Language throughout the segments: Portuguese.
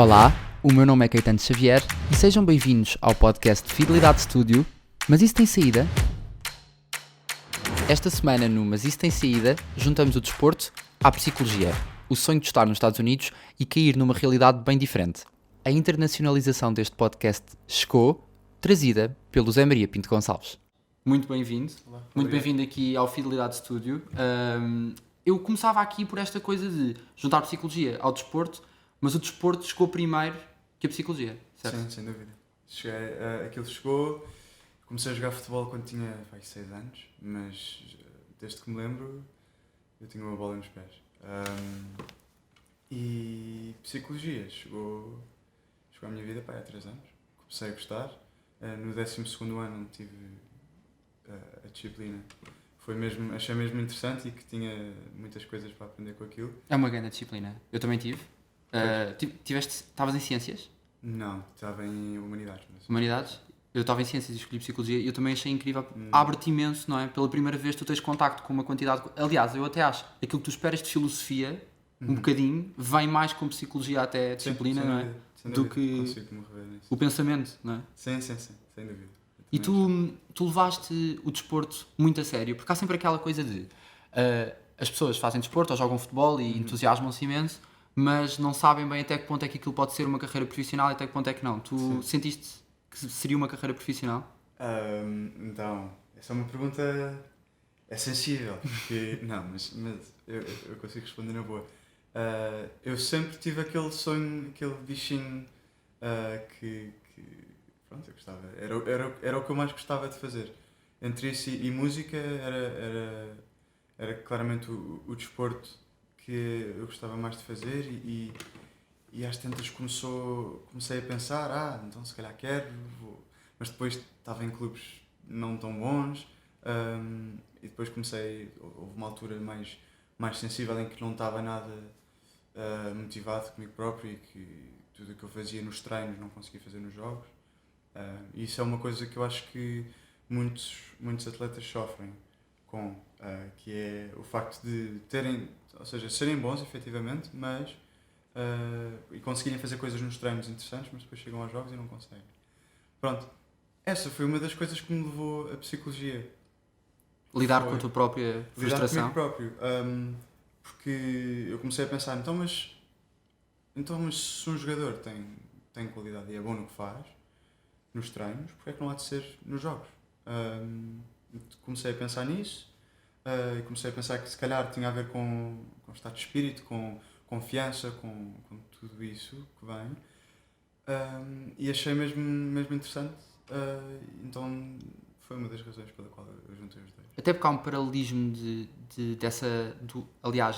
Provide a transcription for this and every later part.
Olá, o meu nome é Caetano Xavier e sejam bem-vindos ao podcast Fidelidade Studio. Mas isso tem saída? Esta semana no Mas isso tem saída, juntamos o desporto à psicologia, o sonho de estar nos Estados Unidos e cair numa realidade bem diferente. A internacionalização deste podcast chegou, trazida pelo Zé Maria Pinto Gonçalves. Muito bem-vindo. Olá, Muito bem-vindo aqui ao Fidelidade Studio. Eu começava aqui por esta coisa de juntar psicologia ao desporto, mas o desporto chegou primeiro que a psicologia, certo? Sim, sem dúvida. Aquilo chegou, comecei a jogar futebol quando tinha 6 anos, mas desde que me lembro eu tinha uma bola nos pés. E psicologia chegou à minha vida há 3 anos. Comecei a gostar. No 12º ano tive a disciplina. Achei mesmo interessante e que tinha muitas coisas para aprender com aquilo. É uma grande disciplina. Eu também tive. Estavas em ciências? Não, estava em humanidades. Humanidades? Eu estava em ciências e escolhi psicologia e eu também achei incrível. Abre-te imenso, não é? Pela primeira vez tu tens contacto com uma quantidade... Aliás, eu até acho, aquilo que tu esperas de filosofia, um bocadinho, vem mais com psicologia até a disciplina, não é? Do que consigo-me rever nisso. o pensamento, não é? Sim, sem dúvida. E tu levaste o desporto muito a sério, porque há sempre aquela coisa de as pessoas fazem desporto ou jogam futebol e entusiasmam-se imenso, mas não sabem bem até que ponto é que aquilo pode ser uma carreira profissional e até que ponto é que não. Tu sentiste que seria uma carreira profissional? Então, essa é uma pergunta sensível, porque não, mas eu consigo responder na boa. Eu sempre tive aquele sonho, aquele bichinho que pronto, eu gostava. Era o que eu mais gostava de fazer. Entre isso e música era claramente o desporto que eu gostava mais de fazer e às tantas comecei a pensar, então se calhar quero, mas depois estava em clubes não tão bons e depois houve uma altura mais sensível em que não estava nada motivado comigo próprio e que tudo o que eu fazia nos treinos não conseguia fazer nos jogos. E isso é uma coisa que eu acho que muitos atletas sofrem com, que é o facto de serem bons efetivamente, mas e conseguirem fazer coisas nos treinos interessantes, mas depois chegam aos jogos e não conseguem. Pronto, essa foi uma das coisas que me levou à psicologia. Lidar com a tua própria frustração? Lidar comigo próprio, porque eu comecei a pensar, então mas se um jogador tem qualidade e é bom no que faz, nos treinos, porque é que não há de ser nos jogos? Comecei a pensar nisso e comecei a pensar que se calhar tinha a ver com estado de espírito, com confiança, com tudo isso que vem e achei mesmo interessante, então foi uma das razões pela qual eu juntei os dois. Até porque há um paralelismo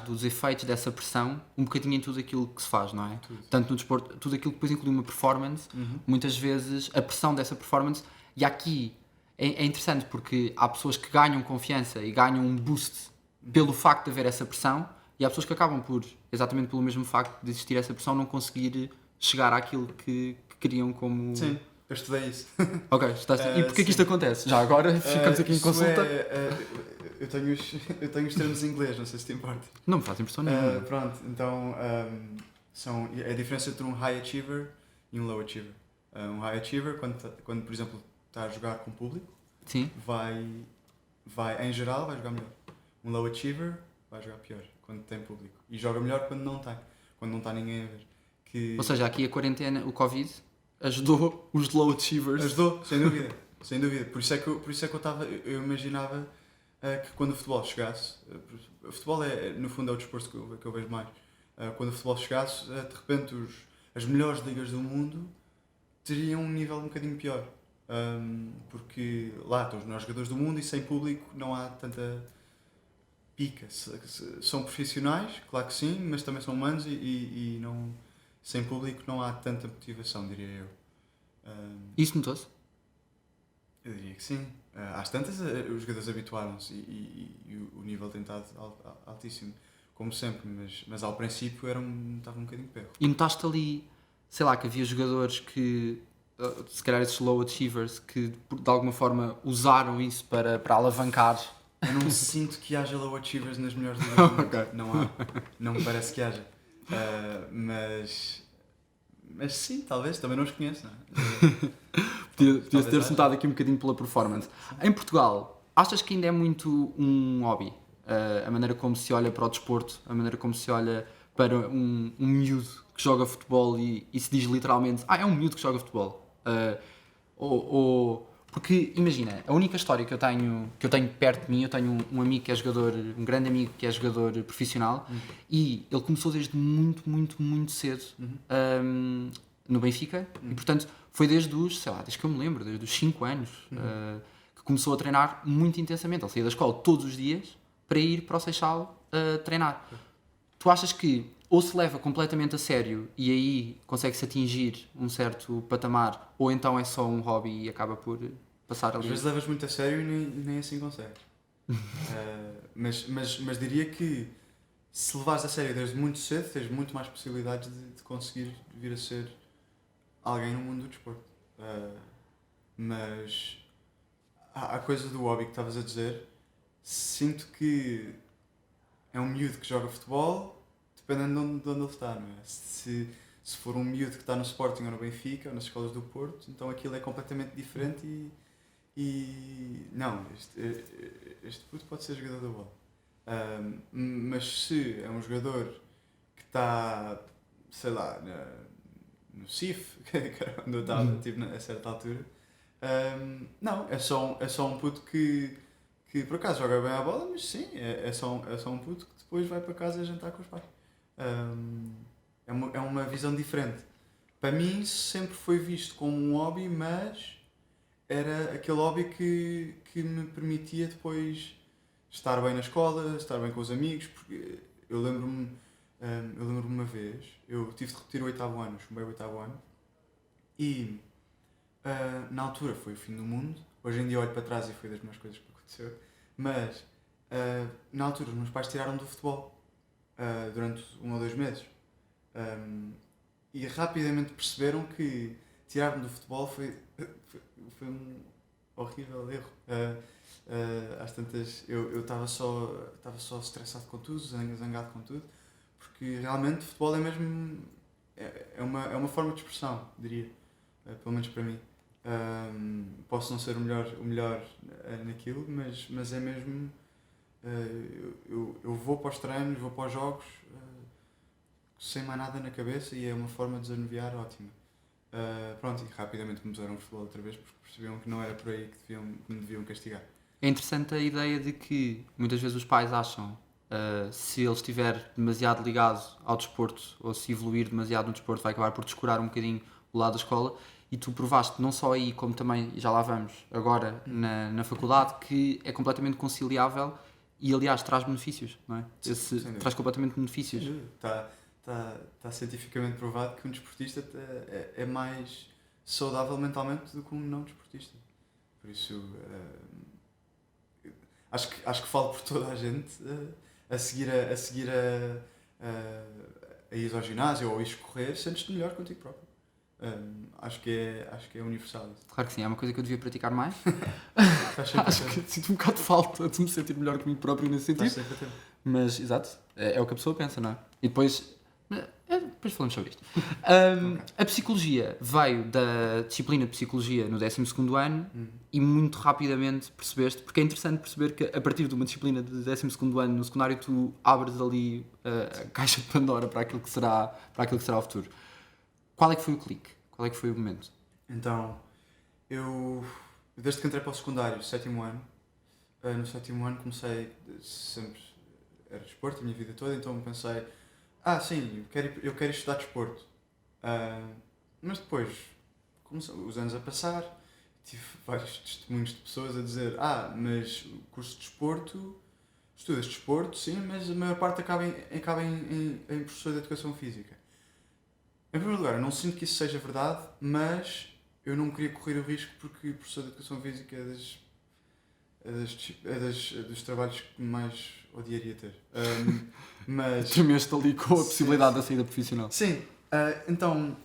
dos efeitos dessa pressão, um bocadinho em tudo aquilo que se faz, não é? Tudo. Tanto no desporto, tudo aquilo que depois inclui uma performance, muitas vezes a pressão dessa performance, e aqui é interessante porque há pessoas que ganham confiança e ganham um boost pelo facto de haver essa pressão, e há pessoas que acabam por, exatamente pelo mesmo facto de existir essa pressão, não conseguir chegar àquilo que queriam como... Sim. Eu estudei isso. Ok, e porquê que isto acontece? Já agora ficamos aqui em consulta. Eu tenho os termos em inglês, não sei se te importa. Não me faz impressão nenhuma. Pronto, então é a diferença entre um high achiever e um low achiever. Um high achiever, quando por exemplo está a jogar com o público, Sim. vai em geral vai jogar melhor. Um low achiever vai jogar pior quando tem público e joga melhor quando não está ninguém a ver. Ou seja, aqui a quarentena, o Covid ajudou os low achievers. Ajudou, sem dúvida. Por isso é que eu imaginava que quando o futebol chegasse, o futebol no fundo é o desporto que eu vejo mais, quando o futebol chegasse, de repente as melhores ligas do mundo teriam um nível um bocadinho pior, porque lá estão os melhores jogadores do mundo e sem público não há tanta pica. São profissionais, claro que sim, mas também são humanos e não... Sem público não há tanta motivação, diria eu. Isso notou-se? Eu diria que sim. Às tantas, os jogadores habituaram-se e o nível tem estado altíssimo, como sempre, mas ao princípio estava um bocadinho perro. E notaste ali, sei lá, que havia jogadores que, se calhar esses low achievers, que de alguma forma usaram isso para alavancar? Eu não sinto que haja low achievers nas melhores ligas do mundo. Okay. Não há. Não me parece que haja. Mas Mas sim, talvez, também não os conheço, não é? Podia ter-se notado aqui um bocadinho pela performance. Em Portugal, achas que ainda é muito um hobby? A maneira como se olha para o desporto, a maneira como se olha para um miúdo que joga futebol e se diz literalmente, é um miúdo que joga futebol. Porque, imagina, a única história que eu tenho perto de mim, eu tenho um amigo que é jogador, um grande amigo que é jogador profissional, e ele começou desde muito, muito, muito cedo no Benfica, e portanto foi desde desde que eu me lembro, desde os 5 anos, que começou a treinar muito intensamente. Ele saía da escola todos os dias para ir para o Seixal treinar. Tu achas que ou se leva completamente a sério e aí consegue-se atingir um certo patamar, ou então é só um hobby e acaba por passar ali? Às vezes levas muito a sério e nem assim consegues. Mas diria que se levares a sério desde muito cedo, tens muito mais possibilidades de conseguir vir a ser alguém no mundo do desporto. Mas a coisa do hobby que estavas a dizer, sinto que é um miúdo que joga futebol, dependendo de onde ele está, não é? Se for um miúdo que está no Sporting ou no Benfica ou nas escolas do Porto, então aquilo é completamente diferente e não, este puto pode ser jogador da bola. Mas se é um jogador que está, sei lá, no CIF, que era onde eu estava, tipo, a certa altura, não, é só um puto que por acaso joga bem a bola, mas sim, é só um puto que depois vai para casa jantar com os pais. É uma visão diferente. Para mim sempre foi visto como um hobby, mas era aquele hobby que me permitia depois estar bem na escola, estar bem com os amigos, porque eu lembro-me uma vez, eu tive de repetir o 8º ano, chumbei o 8º ano, e na altura foi o fim do mundo. Hoje em dia olho para trás e foi das melhores coisas que aconteceu, mas na altura os meus pais tiraram do futebol durante 1 ou 2 meses, e rapidamente perceberam que tirar-me do futebol foi um horrível erro. Às tantas eu estava só estressado com tudo, zangado com tudo, porque realmente o futebol é mesmo é uma forma de expressão, diria, pelo menos para mim. Posso não ser o melhor naquilo, mas é mesmo. Eu vou para os treinos, vou para os jogos sem mais nada na cabeça e é uma forma de desanuviar ótima. Pronto, e rapidamente me puseram o futebol outra vez porque percebiam que não era por aí que me deviam castigar. É interessante a ideia de que muitas vezes os pais acham se ele estiver demasiado ligado ao desporto ou se evoluir demasiado no desporto vai acabar por descurar um bocadinho o lado da escola, e tu provaste não só aí como também, já lá vamos, agora na faculdade, que é completamente conciliável e aliás traz benefícios, não é? Traz completamente benefícios. Está cientificamente provado que um desportista é mais saudável mentalmente do que um não desportista. Por isso acho que falo por toda a gente a seguir a ir ao ginásio ou a ir correr, sentes-te melhor contigo próprio. Acho que é universal isso. Claro que sim, é uma coisa que eu devia praticar mais. Acho que sinto um bocado de falta de me sentir melhor comigo próprio nesse sentido. Mas, exato, é o que a pessoa pensa, não é? E depois falamos sobre isto. Okay. A psicologia veio da disciplina de psicologia no 12º ano e muito rapidamente percebeste, porque é interessante perceber que a partir de uma disciplina de 12º ano no secundário tu abres ali a caixa de Pandora para aquilo que será o futuro. Qual é que foi o clique? Qual é que foi o momento? Então, eu desde que entrei para o secundário, 7º ano, no 7º ano comecei, sempre era desporto a minha vida toda, então pensei, sim, eu quero estudar desporto. Mas depois, começaram os anos a passar, tive vários testemunhos de pessoas a dizer, mas o curso de desporto, estudas desporto, sim, mas a maior parte acaba em professor de educação física. Em primeiro lugar, eu não sinto que isso seja verdade, mas eu não queria correr o risco porque professor de educação física é dos trabalhos que mais odiaria ter. Mas tremeste ali com a possibilidade da saída profissional. Sim, então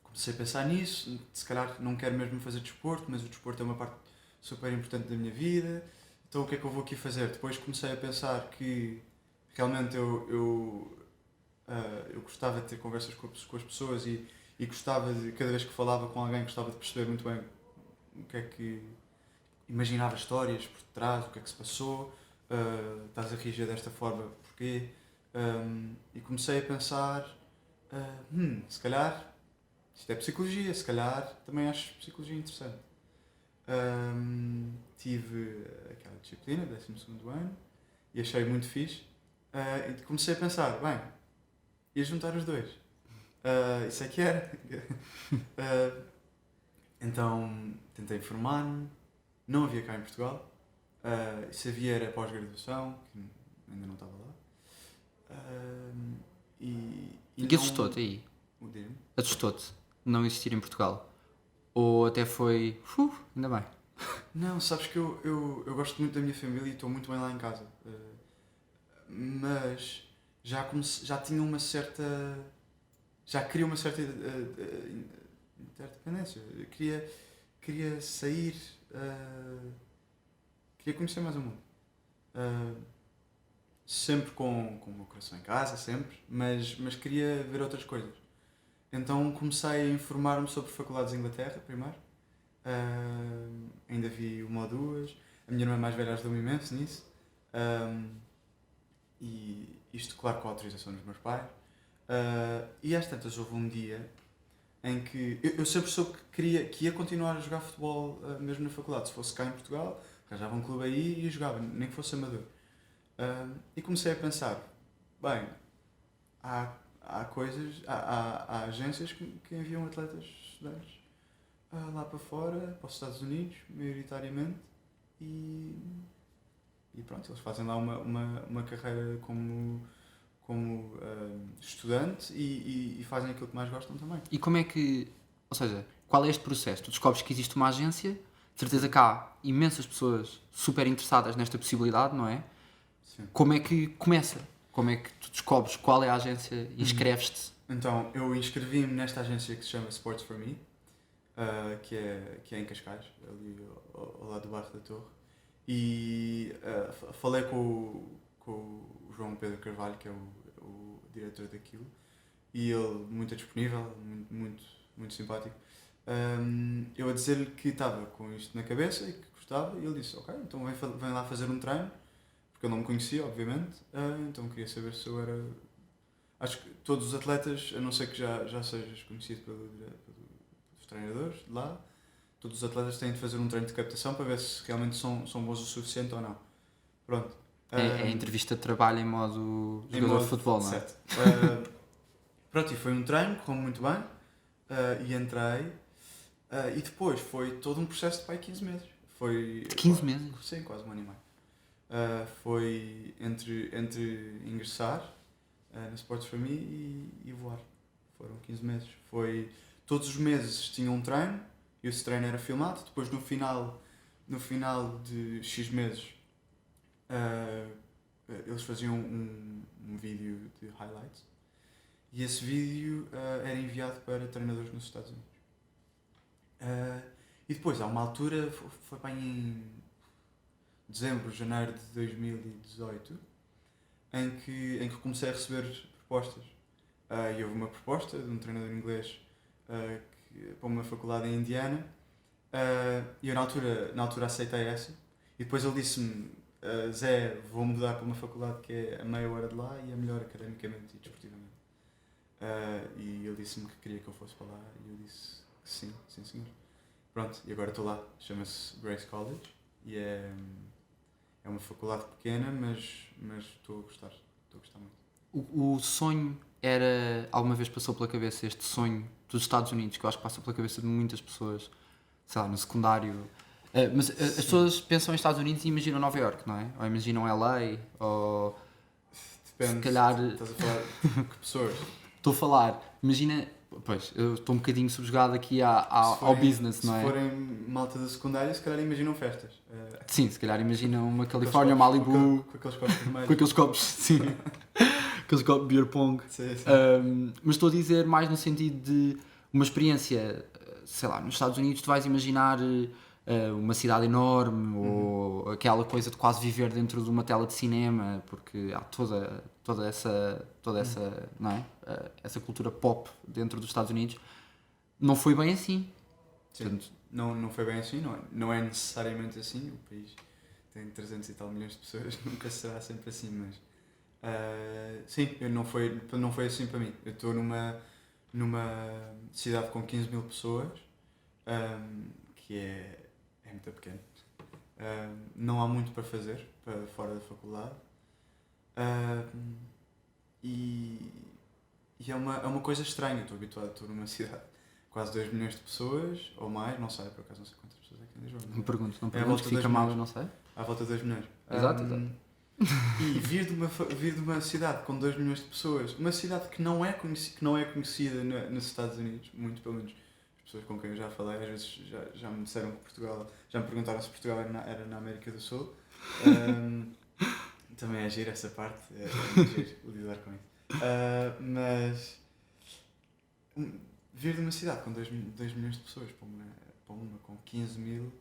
comecei a pensar nisso, se calhar não quero mesmo fazer desporto, mas o desporto é uma parte super importante da minha vida, então o que é que eu vou aqui fazer? Depois comecei a pensar que realmente eu gostava de ter conversas com as pessoas e e gostava de, cada vez que falava com alguém, gostava de perceber muito bem o que é que imaginava histórias por trás, o que é que se passou, estás a reagir desta forma, porquê? E comecei a pensar, se calhar isto é psicologia, se calhar também acho psicologia interessante. Tive aquela disciplina, 12º ano, e achei muito fixe. E comecei a pensar, bem, ia juntar os dois. Isso é que era. Então tentei informar-me, não havia cá em Portugal. Se havia era pós-graduação, que ainda não estava lá. E que assustou-te aí? Assustou-te não existir em Portugal? Ou até foi, ainda bem? Não, sabes que eu gosto muito da minha família e estou muito bem lá em casa. Mas já tinha uma certa... Já queria uma certa interdependência. Eu queria sair... queria conhecer mais o mundo. Sempre com o meu coração em casa, sempre. Mas queria ver outras coisas. Então comecei a informar-me sobre faculdades de Inglaterra, primeiro. Ainda vi uma ou duas. A minha irmã mais velha ajudou-me imenso nisso. E isto, claro, com a autorização dos meus pais. E às tantas houve um dia em que eu sempre soube que ia continuar a jogar futebol mesmo na faculdade. Se fosse cá em Portugal, arranjava um clube aí e jogava, nem que fosse amador. E comecei a pensar, bem, há coisas, há agências que enviam atletas estudantes lá para fora, para os Estados Unidos, maioritariamente, e pronto, eles fazem lá uma carreira como estudante e fazem aquilo que mais gostam também. E como é que, ou seja, qual é este processo? Tu descobres que existe uma agência, de certeza que há imensas pessoas super interessadas nesta possibilidade, não é? Sim. Como é que começa? Como é que tu descobres qual é a agência e inscreves-te? Então, eu inscrevi-me nesta agência que se chama Sports for Me, que é em Cascais, ali ao lado do bairro da Torre, e falei com o João Pedro Carvalho, que é o diretor daquilo, e ele muito disponível, muito simpático. Eu a dizer-lhe que estava com isto na cabeça e que gostava, e ele disse, ok, então vem lá fazer um treino, porque eu não me conhecia, obviamente, então queria saber se eu era... Acho que todos os atletas, a não ser que já sejas conhecido pelos treinadores de lá, todos os atletas têm de fazer um treino de captação para ver se realmente são bons o suficiente ou não. Pronto. É a entrevista de trabalho em modo jogador de futebol, não é? Certo. Pronto, e foi um treino, correu muito bem, e entrei, e depois foi todo um processo de pai 15 meses. Foi, 15 meses? Sim, quase um ano e meio. Foi entre ingressar na Sports for Me e voar. Foram 15 meses. Todos os meses tinha um treino, e esse treino era filmado, depois no final de X meses eles faziam um vídeo de highlights e esse vídeo era enviado para treinadores nos Estados Unidos. E depois há uma altura, foi bem em dezembro, janeiro de 2018, em que comecei a receber propostas. E houve uma proposta de um treinador inglês para uma faculdade em Indiana, e eu na altura aceitei essa, e depois ele disse-me, Zé, vou mudar para uma faculdade que é a meia hora de lá e é melhor academicamente e desportivamente. E ele disse-me que queria que eu fosse para lá, e eu disse que sim senhor. Pronto, e agora estou lá, chama-se Grace College, e é uma faculdade pequena, mas estou a gostar muito. O sonho era, alguma vez passou pela cabeça este sonho dos Estados Unidos, que eu acho que passa pela cabeça de muitas pessoas, sei lá, no secundário. Mas as pessoas pensam em Estados Unidos e imaginam Nova Iorque, não é? Ou imaginam LA, ou... Depende, se calhar... Estás a falar de que pessoas? Estou a falar, imagina... Pois, eu estou um bocadinho subjugado aqui ao business, não é? Se forem malta da secundária, se calhar imaginam festas. Sim, se calhar imaginam uma Califórnia, Malibu... Com aqueles copos vermelhos. Com aqueles copos, sim. Aqueles copos de beer pong. Sim. Mas estou a dizer mais no sentido de uma experiência, sei lá, nos Estados Unidos tu vais imaginar uma cidade enorme, ou aquela coisa de quase viver dentro de uma tela de cinema, porque há toda essa não é? Essa cultura pop dentro dos Estados Unidos. não foi bem assim. Sim. Portanto, Não foi bem assim, não é necessariamente assim. O país tem 300 e tal milhões de pessoas, nunca será sempre assim, mas sim, não foi assim para mim. Eu estou numa cidade com 15 mil pessoas, que é muito pequeno. Não há muito para fazer para fora da faculdade. E é uma coisa estranha. Estou habituado, estou numa cidade quase 2 milhões de pessoas, ou mais, não sei, por acaso não sei quantas pessoas é que em Lisboa. não pergunto, à fica volta de 2 mal, milhões. eu não sei. À volta de 2 milhões. Exato. E vir de uma cidade com 2 milhões de pessoas, uma cidade que não é conhecida nos Estados Unidos, muito pelo menos as pessoas com quem eu já falei, às vezes já me disseram que Portugal, já me perguntaram se Portugal era na América do Sul. Também é giro essa parte, é giro lidar com isso. Mas vir de uma cidade com 2 milhões de pessoas para uma com 15 mil,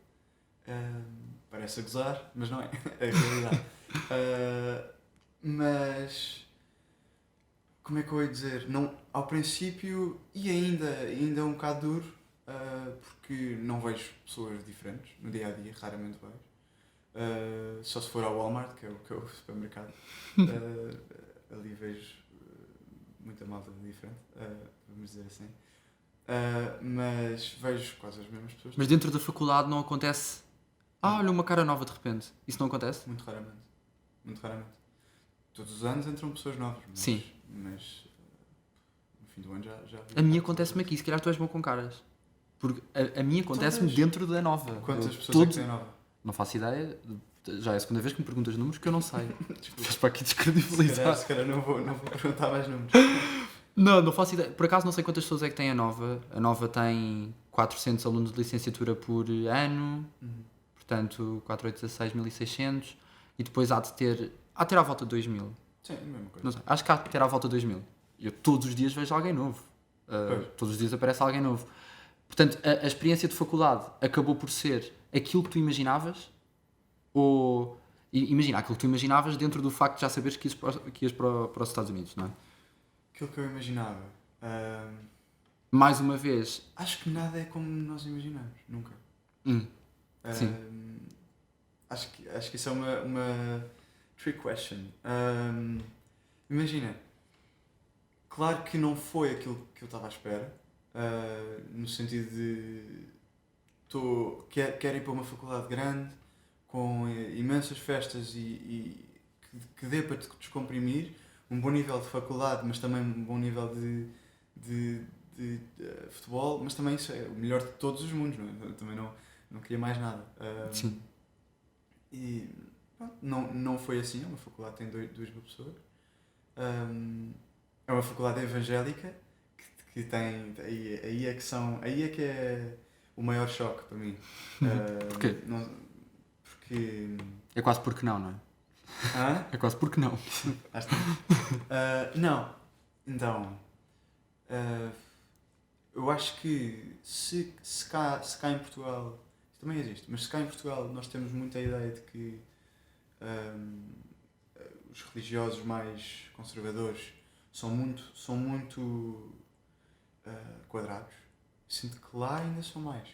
parece a gozar, mas não é, é a realidade. Mas como é que eu ia dizer? Não, ao princípio, e ainda é um bocado duro, porque não vejo pessoas diferentes no dia a dia, raramente vejo. Só se for ao Walmart, que é o supermercado. Ali vejo muita malta diferente, vamos dizer assim. Mas vejo quase as mesmas pessoas. Mas dentro da faculdade não acontece. Olha uma cara nova de repente. Isso não acontece? Muito raramente. Muito raramente. Todos os anos entram pessoas novas. Sim. Mas no fim do ano já vi. A mim acontece-me aqui, se calhar tu és bom com caras. Porque a mim acontece-me dentro da nova. Quantas pessoas é que têm nova? Não faço ideia. Já é a segunda vez que me perguntas números que eu não sei. Estás para aqui descredibilizar. Se calhar não vou perguntar mais números. Não faço ideia. Por acaso não sei quantas pessoas é que tem a nova. A nova tem 400 alunos de licenciatura por ano. Portanto, 4, 8, 16, 1600. E depois há de ter à volta de 2000. Sim, a mesma coisa. Não sei, acho que há de ter à volta de 2000. Eu todos os dias vejo alguém novo. Todos os dias aparece alguém novo. Portanto, a experiência de faculdade acabou por ser aquilo que tu imaginavas? Ou... Imagina, aquilo que tu imaginavas dentro do facto de já saberes que ias para os Estados Unidos, não é? Aquilo que eu imaginava. Mais uma vez... Acho que nada é como nós imaginamos. Nunca. Sim. Acho que isso é uma trick question. Imagina, claro que não foi aquilo que eu estava à espera, no sentido de quero ir para uma faculdade grande, com imensas festas e que dê para te descomprimir, um bom nível de faculdade, mas também um bom nível de futebol, mas também isso é o melhor de todos os mundos, não é? Eu também não queria mais nada. Sim. E pronto, não foi assim. É uma faculdade que tem 2 mil pessoas. É uma faculdade evangélica que tem. Aí é que é o maior choque para mim. Porquê? Porque. É quase porque não é? Hã? É quase porque não. Não. Então. Eu acho que se cá em Portugal. Isto também existe, mas se cá em Portugal nós temos muita ideia de que os religiosos mais conservadores são muito quadrados, sinto que lá ainda são mais.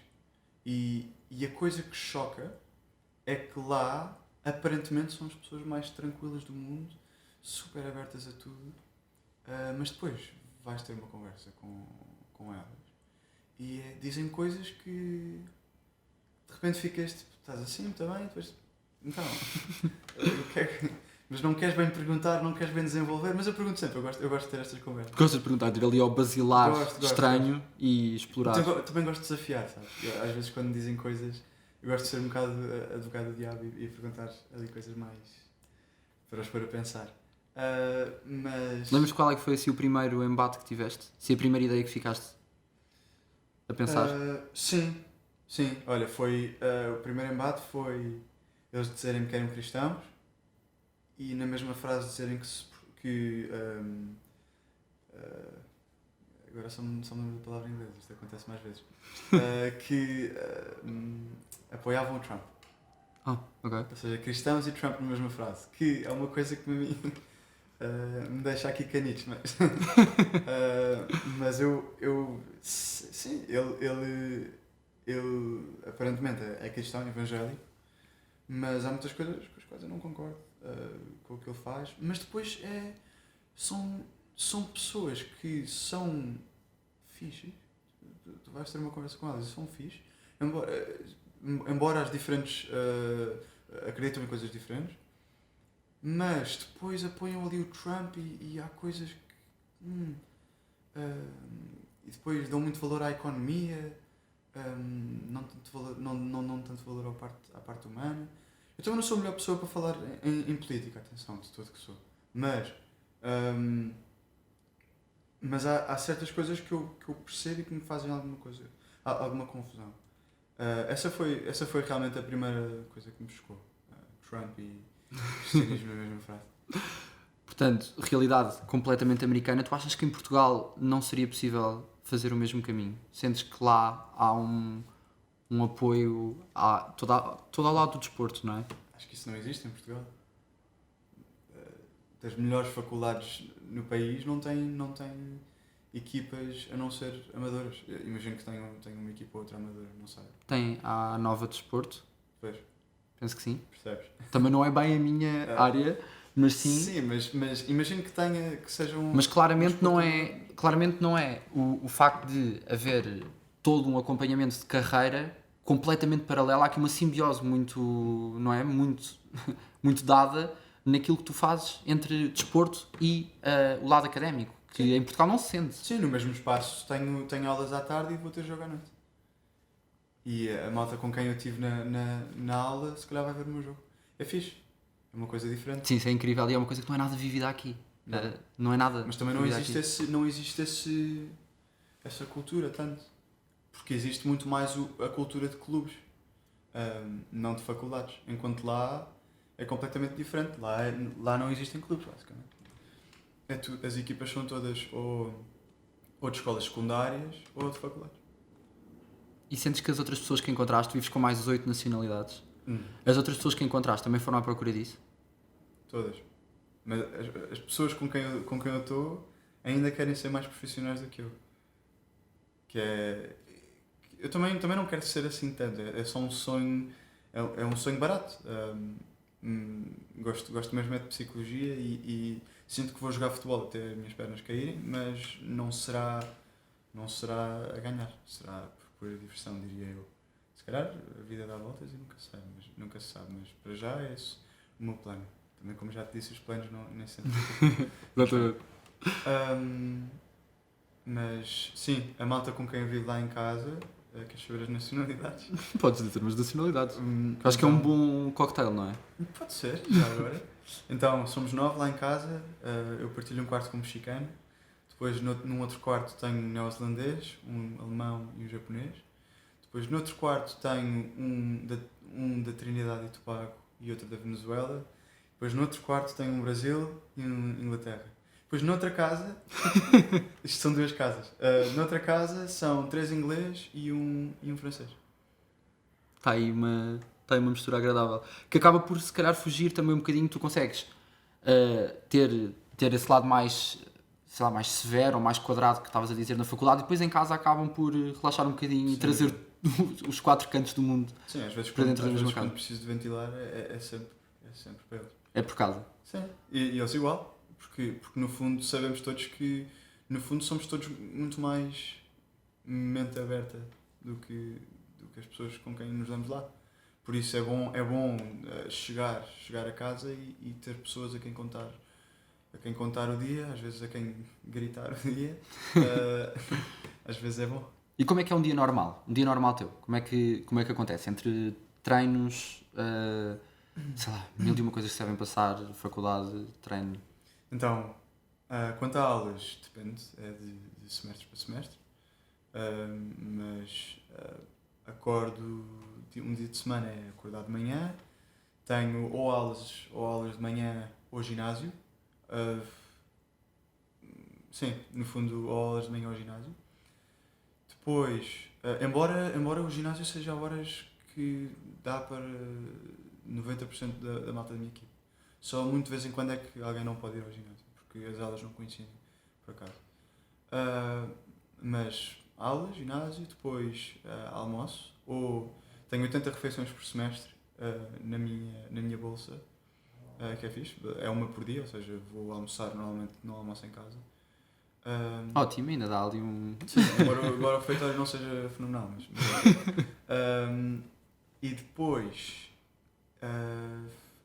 E a coisa que choca é que lá aparentemente são as pessoas mais tranquilas do mundo, super abertas a tudo, mas depois vais ter uma conversa com elas e dizem coisas que de repente ficas tipo, estás assim, muito bem, depois então mas não queres bem perguntar, não queres bem desenvolver, mas eu pergunto sempre, eu gosto de ter estas conversas. Gostas de perguntar, de ir ali ao basilar estranho e explorar. Também gosto de desafiar, sabes? Às vezes quando dizem coisas, eu gosto de ser um bocado advogado do diabo e perguntar ali coisas mais para os pôr a pensar. Mas... Lembras qual é que foi assim, o primeiro embate que tiveste? Se a primeira ideia que ficaste a pensar? Sim. Olha, foi... o primeiro embate foi eles dizerem-me que eram cristãos e na mesma frase dizerem que agora só me lembro da palavra em inglês, isto acontece mais vezes, que apoiavam o Trump. Ok. Ou seja, cristãos e Trump na mesma frase, que é uma coisa que para mim me deixa aqui canitos, mas. Mas sim, ele aparentemente é cristão, evangélico, mas há muitas coisas com as quais eu não concordo com o que ele faz. Mas depois são pessoas que são fixe. Tu vais ter uma conversa com elas e são fixe. Embora as diferentes acreditam em coisas diferentes, mas depois apoiam ali o Trump e há coisas que. E depois dão muito valor à economia, não tanto valor à parte humana. Eu também não sou a melhor pessoa para falar em política, atenção, de todo que sou. Mas há certas coisas que eu percebo e que me fazem alguma confusão. Essa foi realmente a primeira coisa que me chocou. Trump e cristianismo na mesma frase. Portanto, realidade completamente americana. Tu achas que em Portugal não seria possível fazer o mesmo caminho? Sentes que lá há um apoio todo ao lado do desporto, não é? Acho que isso não existe em Portugal. Das melhores faculdades no país não tem equipas a não ser amadoras. Eu imagino que tenham uma equipa ou outra amadora, não sei. Tem a Nova Desporto? Pois. Penso que sim. Percebes? Também não é bem a minha área, mas sim. Sim, mas imagino que seja um... Mas claramente não é o facto de haver todo um acompanhamento de carreira completamente paralelo. Há aqui uma simbiose muito, não é? Muito, muito dada naquilo que tu fazes entre desporto e o lado académico, que sim. Em Portugal não se sente. Sim, no mesmo espaço tenho aulas à tarde e vou ter jogo à noite. E a malta com quem eu estive na aula, se calhar vai ver o meu jogo. É fixe. É uma coisa diferente. Sim, isso é incrível e é uma coisa que não é nada vivida aqui. Não é nada. Mas também não existe essa cultura tanto. Porque existe muito mais a cultura de clubes, não de faculdades. Enquanto lá é completamente diferente. Lá não existem clubes, basicamente. As equipas são todas ou de escolas secundárias ou de faculdades. E sentes que as outras pessoas que encontraste, vives com mais 8 nacionalidades, as outras pessoas que encontraste também foram à procura disso? Todas. Mas as pessoas com quem eu estou ainda querem ser mais profissionais do que eu. Que é... Eu também não quero ser assim tanto. É só um sonho... É um sonho barato. Gosto mesmo de psicologia e sinto que vou jogar futebol até as minhas pernas caírem, mas não será a ganhar. Será por pura diversão, diria eu. Se calhar a vida dá voltas e nunca se sabe. Mas para já é esse o meu plano. Também, como já te disse, os planos nem sempre. Exatamente. Mas sim, a malta com quem eu vivo lá em casa, queres saber as nacionalidades? Podes dizer umas nacionalidades. Acho que é um bom cocktail, não é? Pode ser, já agora. Então, somos 9 lá em casa, eu partilho um quarto com um mexicano, depois num outro quarto tenho um neozelandês, um alemão e um japonês, depois no outro quarto tenho um da Trinidade e Tobago e outro da Venezuela, depois no outro quarto tenho um Brasil e um Inglaterra. Depois noutra casa, isto são 2 casas, noutra casa são 3 ingleses e um francês. Está aí uma mistura agradável. Que acaba por, se calhar, fugir também um bocadinho. Tu consegues ter esse lado mais, sei lá, mais severo ou mais quadrado que estavas a dizer na faculdade e depois em casa acabam por relaxar um bocadinho. Sim. E trazer os 4 cantos do mundo. Sim, às vezes para dentro da mesma quando casa. Preciso de ventilar é sempre para eles. É por casa. Sim, e eles igual. Porque no fundo sabemos todos que no fundo somos todos muito mais mente aberta do que as pessoas com quem nos damos lá. Por isso é bom chegar a casa e ter pessoas a quem contar o dia, às vezes a quem gritar o dia, às vezes é bom. E como é que é um dia normal? Um dia normal teu? Como é que acontece? Entre treinos, sei lá, mil e uma coisas que se devem passar, faculdade, treino... Então, quanto a aulas, depende, é de semestre para semestre, mas acordo, um dia de semana é acordar de manhã, tenho ou aulas de manhã ou ginásio, sim, no fundo, ou aulas de manhã ou ginásio. Depois, embora o ginásio seja horas que dá para 90% da malta da minha equipe. Só muito de vez em quando é que alguém não pode ir ao ginásio. porque as aulas não coincidem, por acaso. Mas aulas, ginásio, depois almoço, ou tenho 80 refeições por semestre na minha bolsa, que é fixe, é uma por dia, ou seja, vou almoçar, normalmente não almoço em casa. Ótimo, ainda dá ali Sim, embora o refeitório não seja fenomenal, mas e depois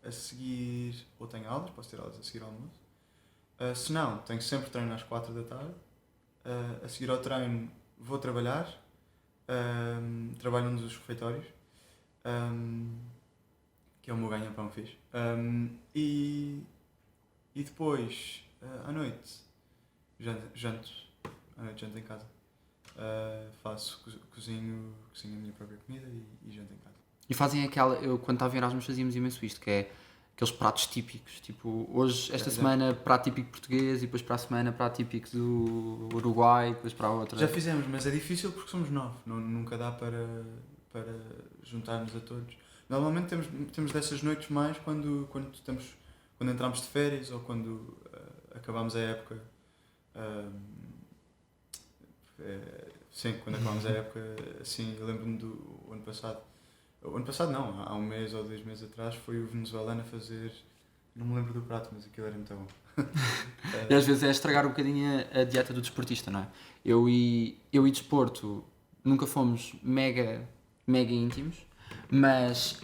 a seguir, ou tenho aulas, posso ter aulas a seguir ao almoço. Se não, tenho sempre treino às 4 da tarde. A seguir ao treino vou trabalhar, trabalho num dos refeitórios, que é o meu ganha-pão fixe. E depois, à noite, janto em casa. Cozinho a minha própria comida e janto em casa. E fazem aquela... Eu, quando estava em Erasmus, fazíamos imenso isto, que é aqueles pratos típicos. Tipo, hoje, esta semana, prato típico português, e depois para a semana, prato típico do Uruguai, depois para a outra. Já fizemos, mas é difícil porque somos 9. Nunca dá para juntarmos a todos. Normalmente temos dessas noites mais quando entramos de férias ou quando acabamos a época. Sim, quando acabamos a época, assim, eu lembro-me do ano passado. O ano passado não, há um mês ou 2 meses atrás foi o venezuelano a fazer. Não me lembro do prato, mas aquilo era muito bom. E às vezes é estragar um bocadinho a dieta do desportista, não é? Eu e desporto nunca fomos mega íntimos, mas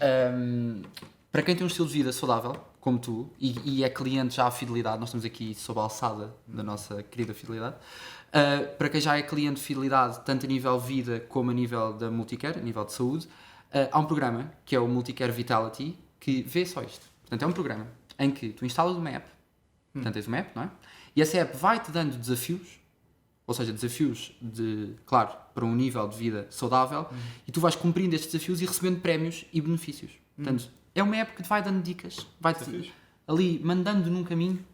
para quem tem um estilo de vida saudável, como tu, e é cliente já à Fidelidade, nós estamos aqui sob a alçada da nossa querida Fidelidade, para quem já é cliente de Fidelidade, tanto a nível vida como a nível da Multicare, a nível de saúde, há um programa que é o Multicare Vitality que vê só isto. Portanto, é um programa em que tu instalas uma app, portanto tens uma app, não é? E essa app vai-te dando desafios, ou seja, desafios claro, para um nível de vida saudável, e tu vais cumprindo estes desafios e recebendo prémios e benefícios. Portanto, é uma app que te vai dando dicas, vai-te ali mandando num caminho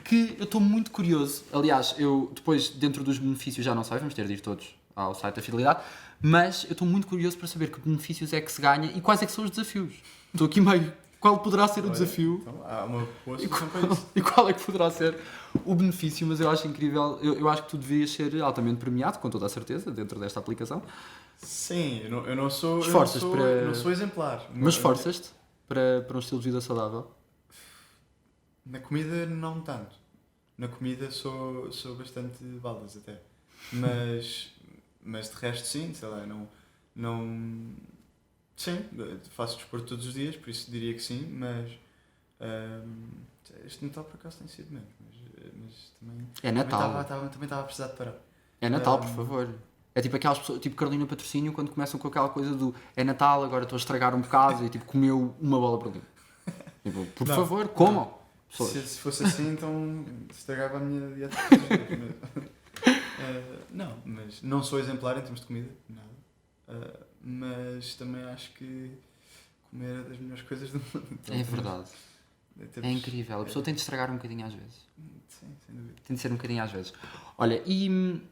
que eu estou muito curioso. Aliás, eu depois, dentro dos benefícios, já não sei, vamos ter de ir todos ao site da Fidelidade, mas eu estou muito curioso para saber que benefícios é que se ganha e quais é que são os desafios. Estou aqui meio... Qual poderá ser o desafio? Então, há uma boa solução para isso. E qual é que poderá ser o benefício? Mas eu acho incrível, eu acho que tu devias ser altamente premiado, com toda a certeza, dentro desta aplicação. Sim, eu não sou exemplar. Mas esforças-te para um estilo de vida saudável? Na comida não tanto. Na comida sou bastante baldas até. Mas de resto sim, sei lá, não... Sim, faço desporto todos os dias, por isso diria que sim, mas este Natal por acaso tem sido menos, mas também... É Natal. Também estava a precisar de parar. É Natal, por favor. É tipo aquelas pessoas, tipo Carolina Patrocínio, quando começam com aquela coisa do é Natal, agora estou a estragar um bocado e tipo comeu uma bola por ali. Tipo, por favor, comam. Se fosse assim, então estragava a minha dieta todos os dias. Não, mas não sou exemplar em termos de comida, nada. Mas também acho que comer é das melhores coisas do mundo. Então, é verdade. É incrível. A pessoa tem de estragar um bocadinho às vezes. Sim, sem dúvida. Tem de ser um bocadinho às vezes. Olha, e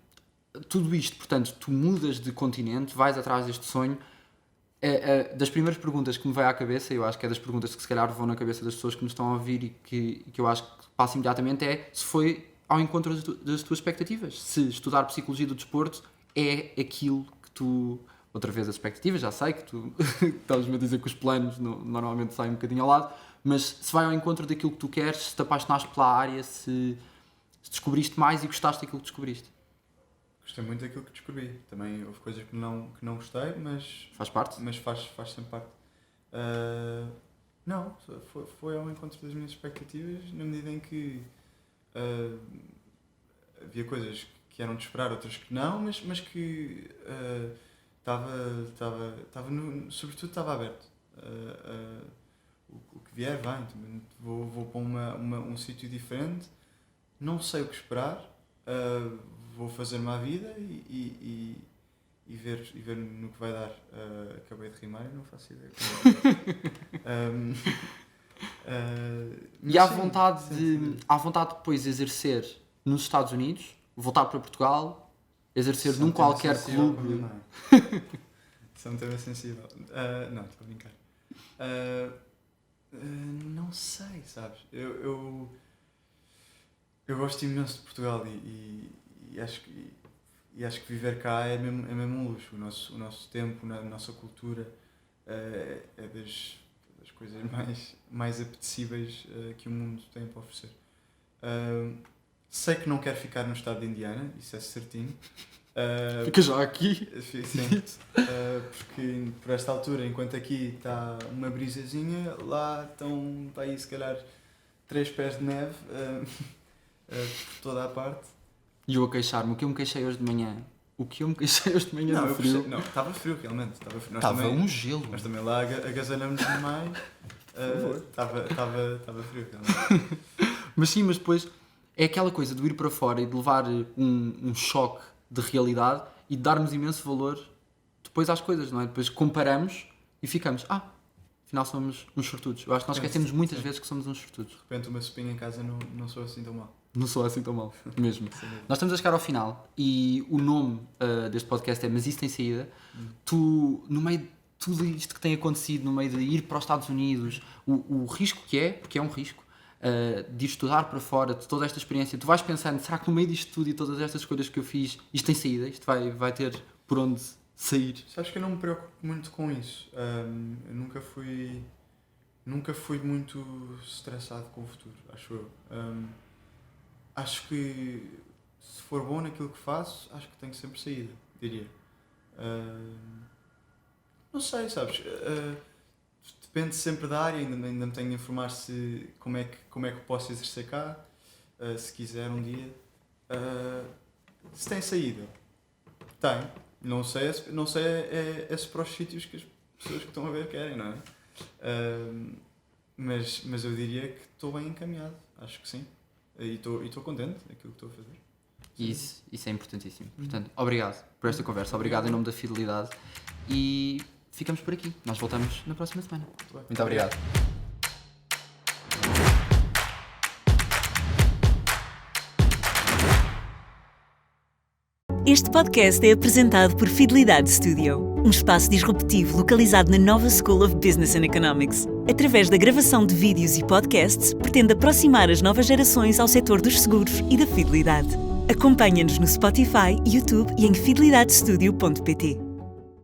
tudo isto, portanto, tu mudas de continente, vais atrás deste sonho. Das primeiras perguntas que me vai à cabeça, eu acho que é das perguntas que se calhar vão na cabeça das pessoas que nos estão a ouvir e que eu acho que passa imediatamente, é se foi ao encontro das tuas expectativas. Se estudar Psicologia do Desporto é aquilo que tu... Outra vez as expectativas, já sei que tu estavas-me a dizer que os planos normalmente saem um bocadinho ao lado, mas se vai ao encontro daquilo que tu queres, se te apaixonaste pela área, se descobriste mais e gostaste daquilo que descobriste. Gostei muito daquilo que descobri. Também houve coisas que não gostei, mas... Faz parte? Mas faz sempre parte. Não, foi ao encontro das minhas expectativas, na medida em que havia coisas que eram de esperar, outras que não, mas que sobretudo estava aberto. O que vier, vai. Vou para um sítio diferente, não sei o que esperar, vou fazer-me à vida e ver no que vai dar. Acabei de rimar e não faço ideia. E há vontade de depois exercer nos Estados Unidos, voltar para Portugal, exercer num qualquer clube. Isso é um tema sensível. Não, estou a brincar. Não sei, sabes? Eu Eu gosto imenso de Portugal e acho que viver cá é mesmo um luxo. O nosso tempo, a nossa cultura é das coisas mais apetecíveis que o mundo tem para oferecer. Sei que não quero ficar no estado de Indiana, isso é certinho. Fica já aqui. Sim, porque por esta altura, enquanto aqui está uma brisazinha, lá estão para aí se calhar 3 pés de neve por toda a parte. E eu a queixar-me, o que eu me queixei hoje de manhã? Não, do frio? Não, estava frio realmente. Estava um gelo. Mas também lá agasalhamos demais. Estava frio realmente. Mas sim, mas depois é aquela coisa de ir para fora e de levar um choque de realidade e de darmos imenso valor depois às coisas, não é? Depois comparamos e ficamos, afinal somos uns sortudos. Eu acho que nós esquecemos muitas vezes que somos uns sortudos. De repente uma sopinha em casa não sou assim tão mal. Não sou assim tão mal, mesmo. Nós estamos a chegar ao final e o nome deste podcast é Mas Isso Tem Saída. Tu, no meio de tudo isto que tem acontecido, no meio de ir para os Estados Unidos, o risco que é, porque é um risco, de estudar para fora, de toda esta experiência, tu vais pensando, será que no meio disto tudo e todas estas escolhas que eu fiz, isto tem saída? Isto vai ter por onde sair? Sabes que eu não me preocupo muito com isso. Eu nunca fui muito estressado com o futuro, acho eu. Acho que se for bom naquilo que faço, acho que tenho sempre saída, diria. Não sei, sabes? Depende sempre da área, ainda me tenho de informar como é que posso exercer cá, se quiser um dia. Se tem saída, tem. Não sei se para os sítios que as pessoas que estão a ver querem, não é? Mas eu diria que estou bem encaminhado, acho que sim. E estou contente daquilo que estou a fazer. Isso é importantíssimo. Portanto, obrigado por esta conversa, obrigado em nome da Fidelidade e ficamos por aqui. Nós voltamos na próxima semana. Muito obrigado. Este podcast é apresentado por Fidelidade Studio, um espaço disruptivo localizado na Nova School of Business and Economics. Através da gravação de vídeos e podcasts, pretende aproximar as novas gerações ao setor dos seguros e da fidelidade. Acompanha-nos no Spotify, YouTube e em fidelidadestudio.pt.